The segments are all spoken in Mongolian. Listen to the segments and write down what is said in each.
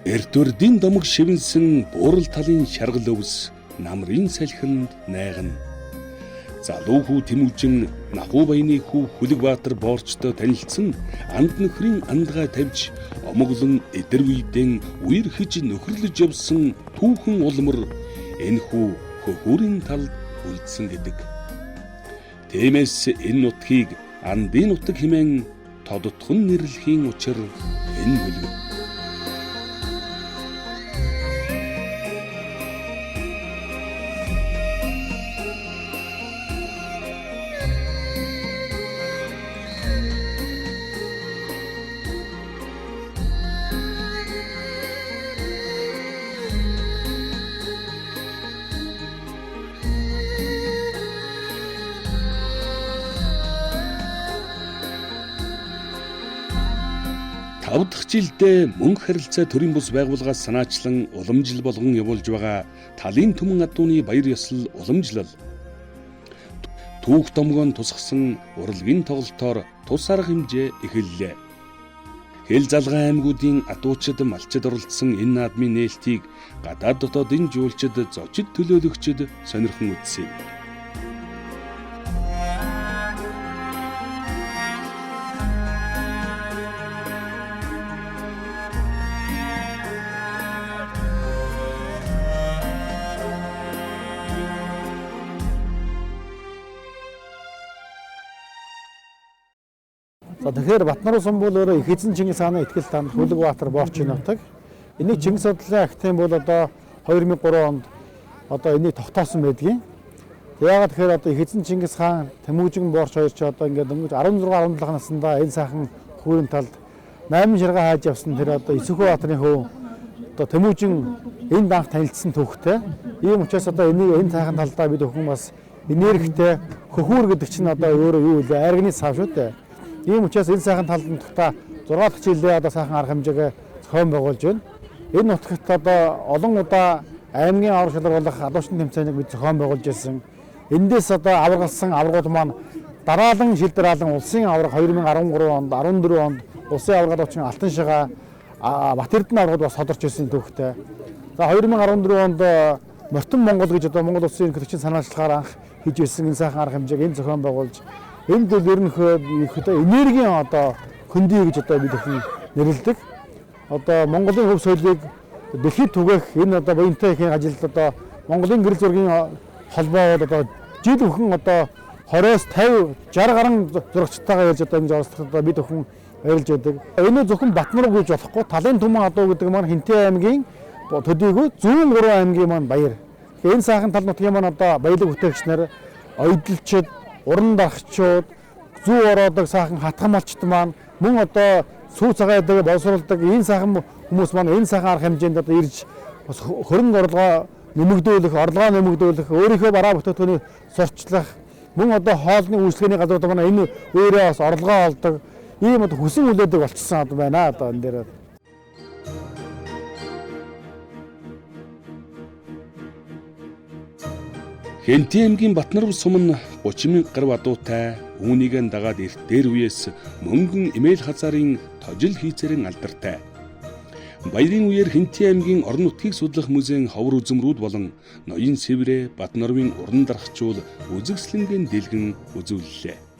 Эрдүрдийн домог шивэнсэн буурал талын шаргал өвс намрын салхинд найгана. Залуу хүү Тэмүүжин Нахуу баяны хүү Хүлэгбаатар боорчтой танилцсан анд нөхрийн андгаа тавьж омоглон эдэр үйдэн үерхэж нөхөрлөж явсан түүхэн улмар энэхүү хөхүүрийн талд үлдсэн гэдэг. Тиймээс энэ нутгийг андын нутаг хэмээн тодотхон нэрлэхийн учир энэ бүлэг. Тав дахь жилдээ мөнгө харилцаа төрийн бус байгууллагаас санаачлан уламжлал болгон явуулж байгаа Талын түмэн адууны баяр ёслол уламжлал түүх томгоон тусгасан урлагийн тоглолтоор тус арга хэмжээ эхэллээ. Хэл залгаа аймагуудын адуучид малчид оролцсон энэ наадмын нээлтийг гадаад дотоодын жуулчид зочид төлөөлөгчид сонирхон үзсэн. Тэгэхээр Батноров сум бол өөрөө их эзэн Чингис хааны итгэл танд Хүлэгбаатар боорч нутаг. Энийг Чингис судлалын агтын бол одоо 2003 онд одоо энийг тогтоосон байдгийн. Яагаад тэгэхээр одоо их эзэн Чингис хаан Тэмүүжин боорч хоёр ч одоо ингээд дөнгөж 16 17 наснда энэ сайхан хүүрийн талд 8 ширгээ хааж явсан тэр одоо Исүхбаатарын хөв одоо Тэмүүжин энэ данх танилцсан түүхтэй. Ийм учраас одоо энэ сайхан талдаа бид өхөн бас энергитэй хөхүүр гэдэг чинь одоо өөрөө юу вэ? Айрганы сав шүү дээ. Ийм учраас энэ сайхан талын тухта 6 дахь жилдээ одоо сайхан арга хэмжээгээ зохион байгуулж байна. Энэ нутагт одоо олон удаа аймгийн авраг шалгаруулах адуучны тэмцээнийг бид зохион байгуулж байсан. Эндээс одоо аваргалсан аваргууд маань дараалан шилдраалан улсын авраг 2013 онд 14 онд улсын авраг адуучин Алтан шигаа Бат Эрдэнэ аврагууд бас тодорч ирсэн түүхтэй. За 2014 онд Мортон Монгол гэж одоо Монгол улсын гэрчийн санаачлагаар анх хийж ирсэн энэ сайхан арга хэмжээг энэ зохион байгуулж энд бол ерөнхийдөө энергийн одоо хөндөй гэж одоо бид нэрлэдэг. Одоо Монголын хөв соёлыг дэлхийд түгээх энэ одоо буянтай ихийн ажилд одоо Монголын гэрэл зургийн холбоо одоо жил бүхэн одоо 20-с 50 60 гаруй зурагчтайгаа ярьж одоо энэ оролцоход одоо бид бүхэн ярилж байдаг. Энэ зөвхөн Батноров гэж болохгүй Талын түмэн адуу гэдэг маань Хэнтий аймгийн төдийгүй зүүн 3 аймгийн маань баяр. Энэ сайхан тал нутгийн маань одоо баялаг бүтээгч нар ойдлчид уран дарагчид зүү ороодог сайхан хатгамалчд маань мөн одоо сүү цагаадаг боловсруулдаг энэ сайхан хүмүүс маань энэ сайхан арга хэмжээнд одоо ирж бас хөрөнгө орлогоо нэмэгдүүлэх, орлогоо нэмэгдүүлэх, өөрийнхөө бараа бүтээгдэхүүнийг сурчлах, мөн одоо хоолны үйлчлэгээний газрууд маань энэ өөрөө бас орлогоо олдог ийм одоо хүсэн үлээдэг болчихсон одоо байна одоо энэ дээр. Хэнтий аймгийн Батноров сум нь 30,000 гаруй адуутай үүнийг дагаад эрт дээр үеэс мөнгөн эмээл хазаарын тожил хийцэрэн алдартай. Баярын үеэр Хэнтий аймгийн орон нутгийг судлах музейн ховор үзмрүүд болон ноён сэврэ Батноровын уран дарагчул үзэгслэнгийн дэлгэн үзүүллээ.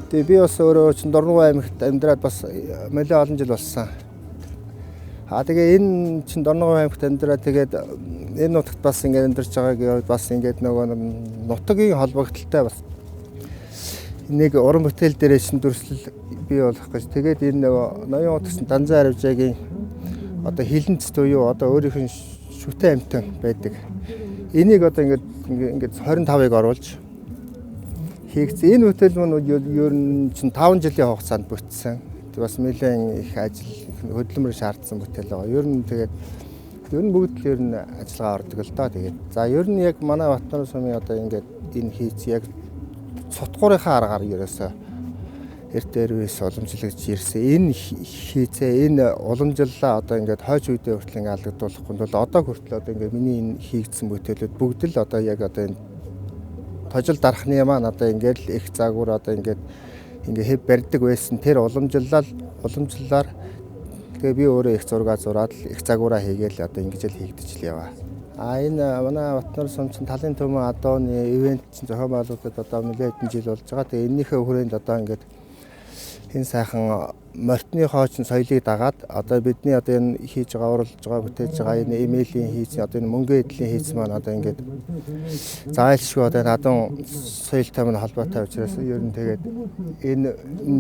Тэгээ би бас өөрөө чинь Дорногов аймагт амьдраад бас нэлээд олон жил болсон. Тэгээ энэ чинь Дорногов аймагт амьдраад тэгээд энэ нутагт бас ингээд амьдарч байгааг бас ингээд нөгөө нутгийн холбогдолтой бас нэг уран бүтээл дээрээ шин дүрслэл бий болох гэж. Тэгээд энэ нөгөө ноён утгсан Данзан Аривжаагийн одоо хилэнц туюу одоо өөрийнх нь шүтэн амтан байдаг. Энийг одоо ингээд 25-ыг оруулж хийгдсэн. Энэ бүтээл маань ер нь чинь 5 жилийн хугацаанд бүтсэн. Бас нэлээд их ажил хөдөлмөр шаардсан бүтээл байгаа. Ер нь тэгээд бүгд л ер нь ажиллагаа ордог л доо. Тэгээд за ер нь яг манай Батноров сумын одоо ингээд энэ хийц яг сутгуурынхаа аргаар ерөөсөө эрт дээрээс уламжлагч ирсэн. Энэ хийцээ энэ уламжлалаа одоо ингээд хойч үедээ хүртэл ингээд алдагдуулахгүй бол одоо хүртэл одоо ингээд миний энэ хийгдсэн бүтээлүүд бүгд л одоо яг одоо энэ тожил дарахны маань одоо ингээд их загвар одоо ингээд хэв барьдаг байсан тэр уламжлалаар тэгээ би өөрөө их зураг зураад их загвараа хийгээл одоо ингэж л хийгдэж л яваа. Энэ манай Батноров сумчин талын түмэн адууны ивент зохион байгуулалтад одоо нэлээд хэдэн жил болж байгаа. Тэгээ энэнийхээ хүрээнд одоо ингээд энэ сайхан морьтны хоочин соёлыг дагаад одоо бидний одоо энэ хийж байгаа уралж байгаа бүтээж байгаа энэ имэйлийн хийсэн одоо энэ мөнгө эдлийн хийсэн маань одоо ингээд заайлшгүй одоо адуун соёлтой маань холбоотой учраас ер нь тэгээд энэ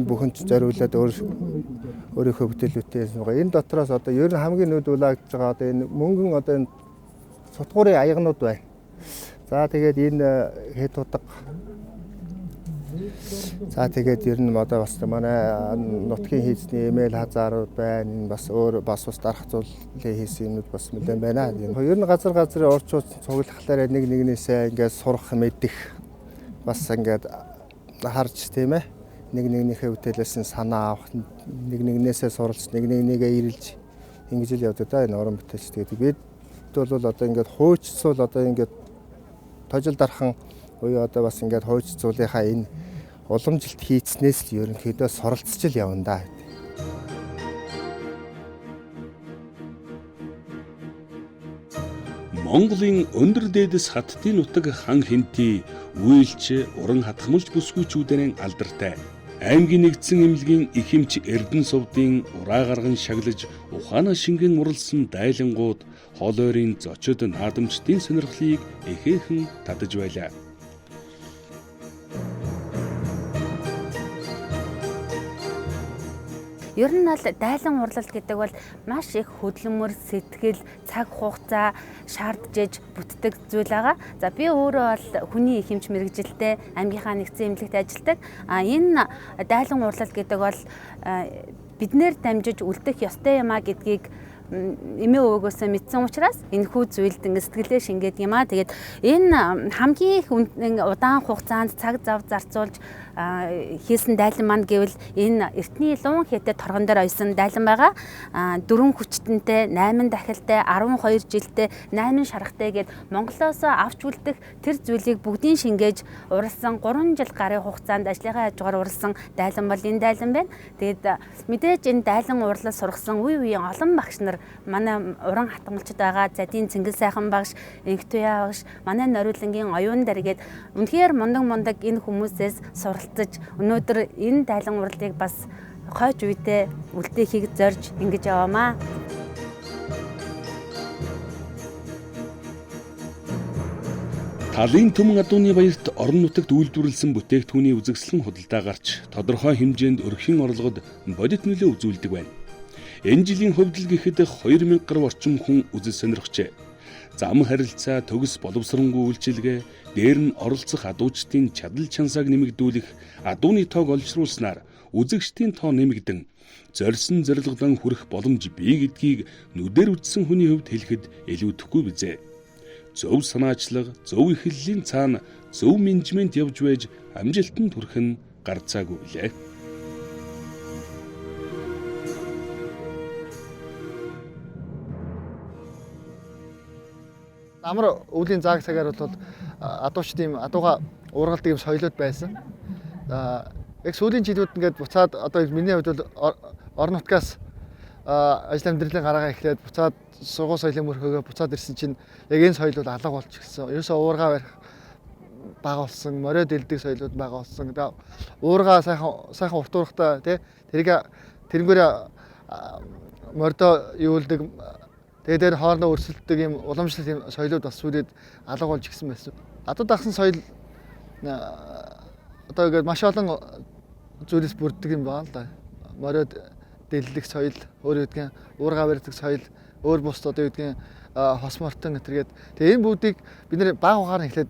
бүхэн зориулаад өөрийнхөө бүтээлүүдтэй хийсэн байгаа. Энэ дотроос одоо ер нь хамгийн нүд улаагдж байгаа одоо энэ мөнгөн одоо энэ сутгуурын аягнууд байна. За тэгээд энэ хэд утга. За тэгээд ер нь одоо бас манай нутгийн хийсний имэйл хазаарууд байна. Бас өөр бас дарах зүйлээ хийсэн юмуд бас нэлээд байна. Ер нь газар орчууд цуглахлаараа нэг нэгнээсээ ингээд сурах мэдэх бас ингээд харж тийм ээ. Нэг нэгнийхээ бүтээлээс санаа авах, нэг нэгнээсээ суралц, нэг нэгнийгээ ирэлж ингэж л явдаг да энэ уран бүтээлч. Тэгээд бид бол одоо ингээд хуучцуул одоо ингээд тожил дархан буюу одоо бас ингээд хуучцуулынхаа энэ уламжилт хийцнээс л ерөнхийдөө суралцж л явна да. Монголын өндөр дээдэс хаттын нутаг хан Хэнтий үйлч уран хатгамалж бүсгүйчүүдэн алдартай. Аймгийн нэгдсэн эмнэлгийн их эмч Эрдэнэ сувдын ураа гарган шаглаж ухаанаа шингэн уралсан дайлангууд хоол ойрын зочид наадамчдын сонирхлыг эхээхэн татаж байлаа. Ер нь бол дайлан урлалт гэдэг бол маш их хөдөлмөр, сэтгэл, цаг хугацаа шаардж бүтдэг зүйл байгаа. За би өөрөө бол хүний их эмч мэргэжилтэй аймгийнхаа нэгдсэн эмнэлэгт ажилладаг. Энэ дайлан урлалт гэдэг бол биднэр дамжиж үлдэх ёстой юм а гэдгийг эмээ өвгөөсөө мэдсэн учраас энэ хүү зүйлд сэтгэлээ шингээд юм а. Тэгээд энэ хамгийн их удаан хугацаанд цаг зав зарцуулж хийсэн дайлан маань гэвэл энэ эртний лун хятад торгон дээр ойсон дайлан байгаа. 4 хүчтэнтэй, 8 дахилтай, 12 жилтэй, 8 шаргатай гээд Монголоос авч үлдэх тэр зүйлийг бүгдийг шингээж уралсан 3 жил гарын хугацаанд ажлынхаа хажуугаар уралсан дайлан бол энэ дайлан байна. Тэгээд мэдээж энэ дайлан урлал сургасан үе үеийн олон багш нар манай уран хатгамалчд байгаа. Задийн Цэнгэл сайхан багш, Инхтуя багш, манай Нориулангийн оюун дээр гээд үнэхээр мундаг энэ хүмүүсээс суралцаж өнөөдөр энэ дайлан уралдыг бас хойч үедээ үлдээхийг зорж ингэж яваамаа. Талын түмэн адууны баярт орон нутагт үйлдвэрлэсэн бүтээгдэхүүний үзэгслэн худалдаа гарч тодорхой хэмжээнд өрхийн орлогод бодит нөлөө үзүүлдэг байна. Энэ жилийн хувьд л гэхэд 2000 гаруй орчим хүн үзэл сонирхжээ. Зам харилцаа, төгс боловсронгүй үйлчилгээ, дээр нь оролцох адуучдын чадал чансааг нэмэгдүүлэх, адууны тоог олжруулснаар үзэгчдийн тоо нэмэгдэн зорьсон зорилгодон хүрэх боломж бий гэдгийг нүдээр үзсэн хүний хувьд хэлэхэд илүүдэхгүй бизээ. Зөв санаачлага, зөв эхлэлийн цаана зөв менежмент явж байж амжилтанд хүрэх нь гарцаагүй билээ. Амар өвлийн зааг цагаар бол адуучдын адууга уургалдаг юм соёлууд байсан. Яг сүүлийн жилүүд ингээд буцаад одоо миний хувьд бол орон нутгаас ажил амьдралын гараагаа эхлээд буцаад сургууль соёлын мөрхөөгөө буцаад ирсэн чинь яг энэ соёл бол алга болчихсон. Ерөөсөө уургаа барих бага болсон, морио дэлдэг соёлууд бага болсон. Уургаа сайхан урт уурхтай тий тэрнгээр мордо юулдаг. Тэгээд дээр хоорондоо өрсөлддөг юм уламжлалт юм соёлууд бас сүүлийн алга болж гисэн байсан. Адууд ахсан соёл одоо ингээд маш олон зүйлээс бүрддэг юм байна л да. Мориод дэллэх соёл, өөр үгдгийн уургаа барьдаг соёл, өөр бус одоо үгдгийн хос мортон гэтэргээд тэгээ энэ бүгдийг бид нэр бага угаар нь эхлээд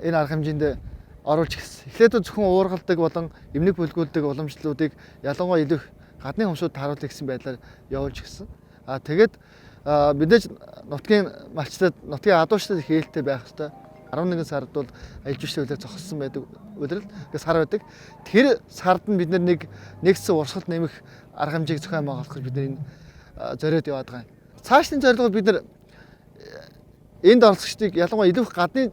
энэ арга хэмжээнд оруулж гисэн. Эхлээд зөвхөн уургалдаг болон эмнэг бүлгүүлдэг уламжлалуудыг ялангуяа илүү гадны хүмүүсд харуулах гэсэн байдлаар явуулж гисэн. Тэгээд мэдээж нутгийн малчдад, нутгийн адуучдад их ээлтэй байх хэрэгтэй. 11 сард бол альж биштэй үлээр зогссон байдаг үлрэл сар байдаг. Тэр сард нь бид нэгдсэн урсгалт нэмэх арга хэмжээг зохион байгуулах бид энэ зориод яваад байгаа. Цаашдын зорилго бид энд оролцогчдыг ялангуяа илүү гадны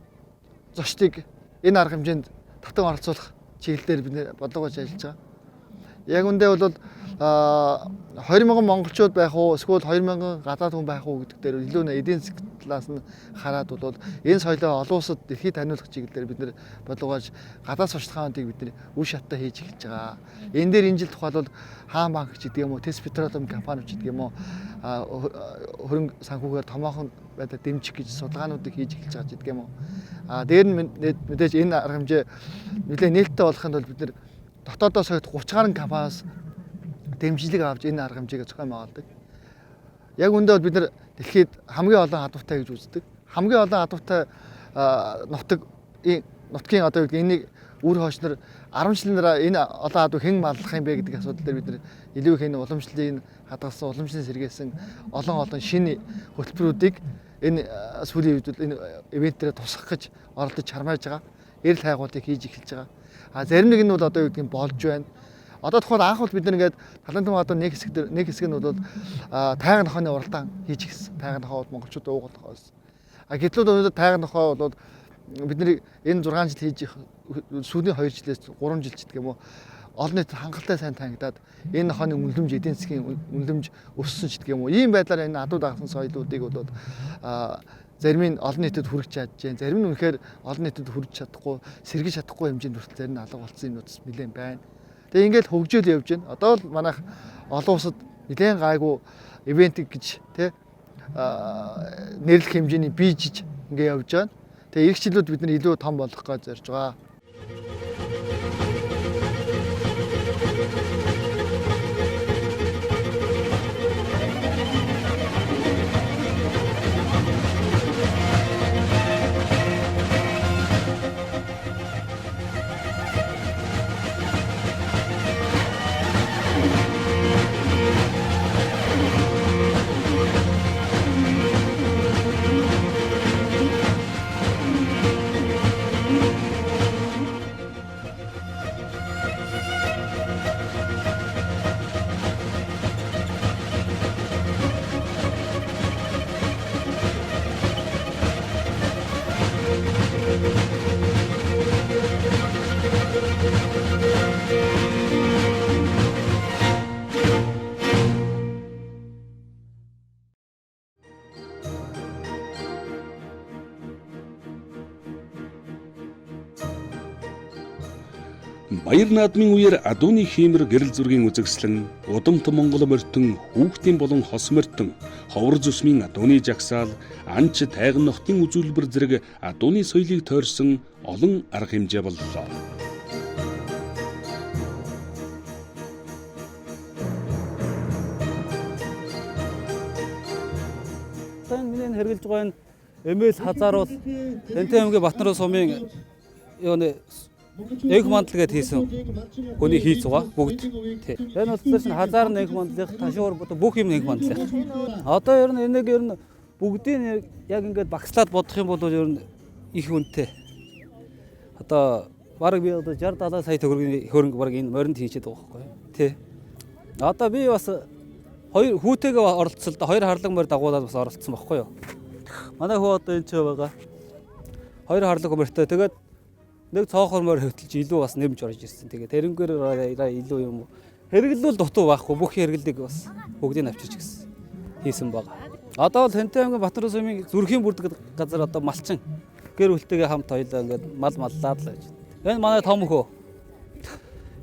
зочдыг энэ арга хэмжээнд татан оролцуулах чиглэлээр бид бодлогож ажиллаж байгаа. Яг үндэ бол 20,000 монголчууд байх уу эсвэл 20,000 гадаад хүн байх уу гэдэг дээр илүү эдийн засгийн талаас нь хараад бол энэ соёлоо олон улсад дэлхийд таниулах чиглэлээр бид бодлогож гадаад сурталчилгаануудыг бид үе шаттай хийж эхэлж байгаа. Энэ дээр энэ жил тухайлбал хаан банк ч гэдэг юм уу, Тэс Петролиум компани ч гэдэг юм уу хөрөнгө санхүүгээр томоохон байдлаар дэмжих гэж судалгаануудыг хийж эхэлж байгаа ч гэдэг юм уу. Дээр нь мэдээж энэ арга хэмжээ нэлээд нээлттэй болохын тулд бид дотоодоос 30 гаруй компаниас дэмжлэг авч энэ арга хэмжээгээ зохион байгуулдаг. Яг үндэ бол бид нар дэлхийд хамгийн олон адуутай гэж үздэг. Хамгийн олон адуутай нутгийн одоо энийг үр хойчнор 10 жилээр энэ олон адуу хэн маллах юм бэ гэдэг асуудал дээр бид нар илүү их энэ уламжлалын хадгалсан, уламжлалын сэргээсэн олон шинэ хөтөлбөрүүдийг энэ сүүлийн үед энэ ивентрээр тусгах гэж оролдож чармааж байгаа. Эрэл хайгуудыг хийж эхэлж байгаа. Зарим нэг нь бол одоо юу гэдгийг болж байна. Одоо тухайн анх бол бид нар ингээд талын түмэн одоо нэг хэсэг нь бол тайган нохооны уралдаан хийж гисэн. Тайган нохоо бол монголчууд уугуул нохоос. Гэтэл өнөөдөр тайган нохоо бол бидний энэ 6 жил хийж сүүлийн 2 жилээс 3 жил ч гэх юм уу олон нийтэд хангалттай сайн танигдаад энэ нохооны үнэлэмж эдийн засгийн үнэлэмж өссөн ч гэх юм уу. Ийм байдлаар энэ адуу дагсан соёлуудыг бол зарим нь олон нийтэд хүргэж чадж байна. Зарим нь үнэхээр олон нийтэд хүргэж чадахгүй, сэргэж чадахгүй хэмжээнд хүртэл зарим нь алга болсон юмнууд нэлээд байна. Тэгээ ингээд хөгжөөл явж байна. Одоо л манайх олон улсад нэлээд гайгүй ивент гэж нэрлэх хэмжээний бийжж ингээд явж байна. Тэгээ эх жилүүд бид нар илүү том болох гэж зорж байгаа. Баяр наадмын үеэр адууны хиймэр гэрэл зургийн үзэгслэн удамт Монгол морьтон хүүхдийн болон хос морьтон ховор зүсмийн адууны жагсаал анч тайган нохтын үзүүлбэр зэрэг адууны соёлыг тойрсон олон арга хэмжээ боллоо. Миний хэрэгжилж байгаа эмээл хазааруул Хэнтий аймгийн Батноров сумын Эх мандлагад хийсэн хүний хийж байгаа бүгд. Энэ бол чинь хазаар нэг мандлах, ташуур бүх юм нэг мандлах. Одоо ер нь энийг бүгдийг яг ингээд багслаад бодох юм бол ер нь их үнэтэй. Одоо бараг би одоо 60-70 сая төгрөгийн хөрөнгө бараг энэ моринд хийчихэд байгаа байхгүй тий. Одоо би бас хоёр хүүтэйгээ оролцсон. Хоёр харлаг морь дагуулаад бас оролцсон байхгүй юу. Манай хүү одоо энэ ч байгаа. Хоёр харлаг морьтой тэгээд нэг цоохор морь хөтлж илүү бас нэмж орж ирсэн. Тэгээд тэрнгээр илүү юм хэрэглүүл дутуу байхгүй бүх хэрэглэдэг бас бүгдийг авчирч гисэн хийсэн байгаа. Одоо бол Хэнтий аймгийн Батноров сумын зүрхийн бүрдэг газар одоо малчин гэр бүлтэйгээ хамт хоёлаа ингээд маллаад л байж. Энэ манай том хөө.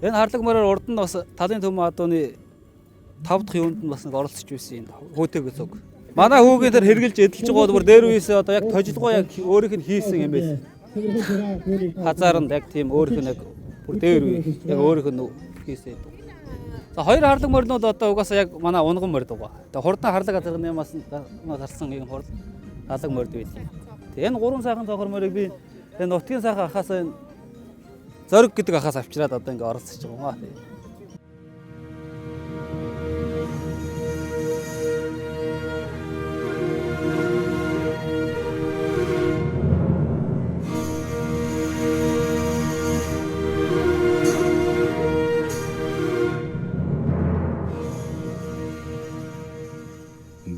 Энэ харлаг мороор урд нь бас талын түмэн адууны 5 дахь юунд нь бас нэг оролцож байсан энэ хүүтэйгээ зүг. Манай хүүгийн тэр хэрэгжилж эдэлж байгаа бүр дээр үесээ одоо яг тожлогоо яг өөрийнх нь хийсэн юм байл. Хазаарын яг тийм өөрийнх нь яг бүр дээр үе яг өөрийнх нь хийсэн. За хоёр харлаг морь нь бол одоо угаасаа яг манай унган морь байгаа. Тэгээ хурдан харлаг газарны ямаас гарсан ийм хурд харлаг морь байлаа. Тэгээ энэ гурван сайхан цохор морийг би энэ нутгийн сайхан ахаас энэ зориг гэдэг ахаас авчираад одоо ингээ оролцож байгаа юм аа.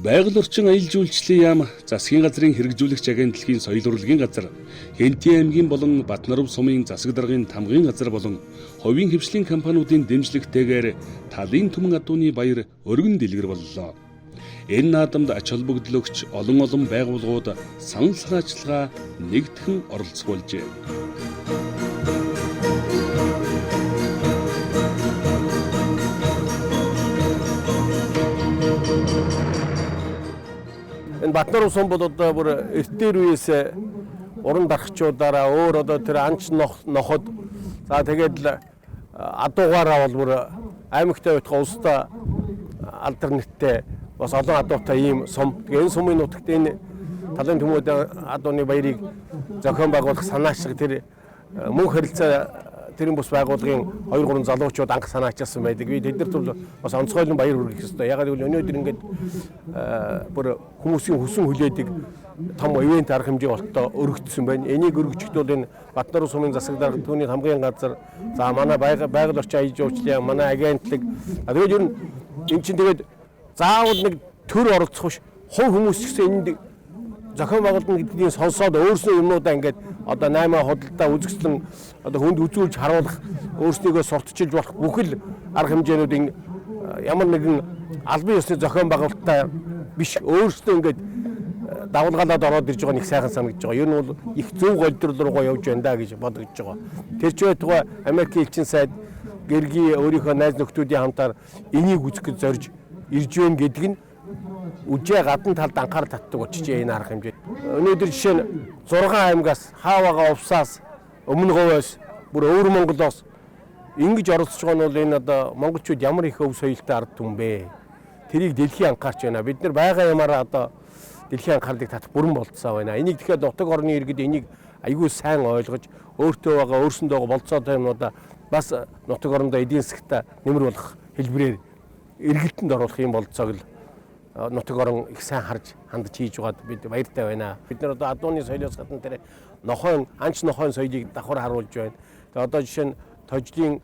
Байгаль орчин аялал жуулчлалын яам засгийн газрын хэрэгжүүлэгч агентлагийн соёл урлагийн газар, Хэнтий аймгийн болон Батноров сумын засаг даргын тамгын газар болон хувийн хвшлийн компаниудын дэмжлэгтэйгээр талын түмэн адууны баяр өргөн дэлгэр боллоо. Энэ наадамд ач холбогдлогч олон байгууллагууд санал санаачилгаа нэгтгэн оролцуулжээ. Энэ Батноров сум бол одоо бүр эртээр үеэс уран дарахчуудаараа өөр одоо тэр анч ноход за тэгээд л адуугаараа бол бүр аймагтай байтугай улстай алдар нэртэй бас олон адуутай ийм сум. Тэгээ энэ сумын нутагт энэ талын түмэн адууны баярыг зохион байгуулах санаачилга тэр мөн харилцаа тэрэн бус байгууллагын 2-3 залуучууд анх санаачилсан байдаг. Би тэднэрт бол бас онцгойлон баяр хүргэх ёстой. Ягаад гэвэл өнөөдөр ингээд бүр хүмүүсийн хүсэн хүлээдэг том ивент арга хэмжээ болтоо өргөгдсөн байна. Энийг өргөжихдээ бол энэ Батноров сумын засаг дарга түүний хамгийн газар за манай байгаль орчин аялал жуулчлалын манай агентлаг тэгээд ер нь эн чинь тэгээд заавал нэг төр оролцох биш хувь хүмүүс ч гэсэн энд зохион байгуулалт гэдгийг сонсоод өөрснөө юмнуудаа ингээд одоо 8 худалдаа үзэсгэлэн одоо хүнд үзүүлж харуулах өөрснийгөө сурталчилж болох бүхэл арга хэмжээнүүдийн ямар нэгэн албан ёсны зохион байгуулалтаа биш өөрснөө ингээд давалгаалаад ороод ирж байгаа нэг сайхан санагдж байгаа. Ер нь бол их зөв голдрол руугаа явж байна да гэж бодогдож байгаа. Тэр ч байтугай Америкийн элчин сайд гэргий өөрийнхөө найз нөхдүүдийн хамтаар энийг үзэх гэж зорж ирж байна гэдэг нь үжээ гадна талд анхаарал татдаг очиж энэ арга хэмжээ. Өнөөдөр жишээ нь 6 аймгаас хаавага увсаас өмнө говьоос бүр өвөр Монголоос ингэж оролцож байгаа нь бол энэ одоо монголчууд ямар их өв соёлтой ард түмэн бэ. Тэрийг дэлхийн анхаарч байна. Бид нар байгаа ямаараа одоо дэлхийн анхаарлыг татах бүрэн болцсон байна. Энийг тэгэхээр нутаг орны иргэд энийг аягүй сайн ойлгож өөртөө байгаа өөрсөндөө болцоотой юмнуудаа бас нутаг орондоо эдийн засгт нэмэр болох хэлбэрээр эргэлтэнд оруулах юм болцоог л нутаг орон их сайн харж хандж хийж байгаад бид баяртай байна. Бид нар одоо адууны соёлоос гадна тэр анч нохойн соёлыг давхар харуулж байна. Тэгээ одоо жишээ нь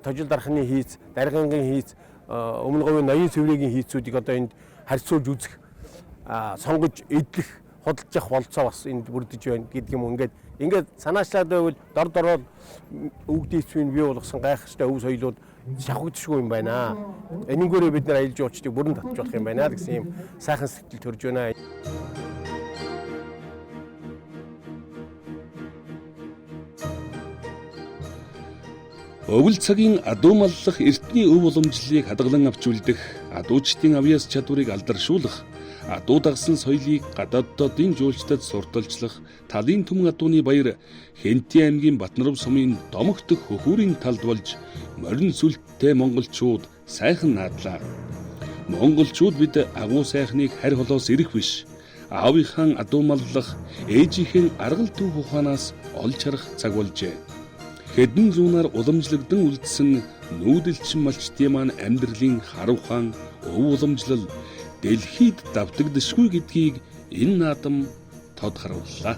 тожил дархны хийц, даргангийн хийц, өмнө говийн ноён цэврийн хийцүүдийг одоо энд харьцуулж үзэх, сонгож эдлэх, худалдаж явах болцоо бас энд бүрдэж байна гэдэг юм. Ингээд санаачлаад байвал дороод өвгдийцвийн бий болгосон гайхалтай өв соёлууд шавхагдшгүй юм байна. Энийгээрээ бид нар аялал жуулчдыг бүрэн татж болох юм байна гэсэн юм сайхан сэтгэл төрж байна. Өвөл цагийн адуу маллах эртний өв уламжлалыг хадгалан авч үлдэх, адуучдын авьяас чадварыг алдаршуулах, адуу дагсан соёлыг гадааддын жуулчдад сурталчлах талын түмэн адууны баяр Хэнтий аймгийн Батноров сумын домогт хөхүүрийн талд болж морин сүлттэй монголчууд сайхан наадлаа. Монголчууд бид агуу сайхныг харь холоос ирэх биш, аавынхаа адуу маллах, ээжийнхэн аргал төв ухаанаас олж харах цаг болжээ. Хэдэн зуунаар уламжлагдсан үлдсэн нүүдэлчин малчдын маань амьдралын хар ухаан, өв уламжлал дэлхийд давтагдшгүй гэдгийг энэ наадам тод харууллаа.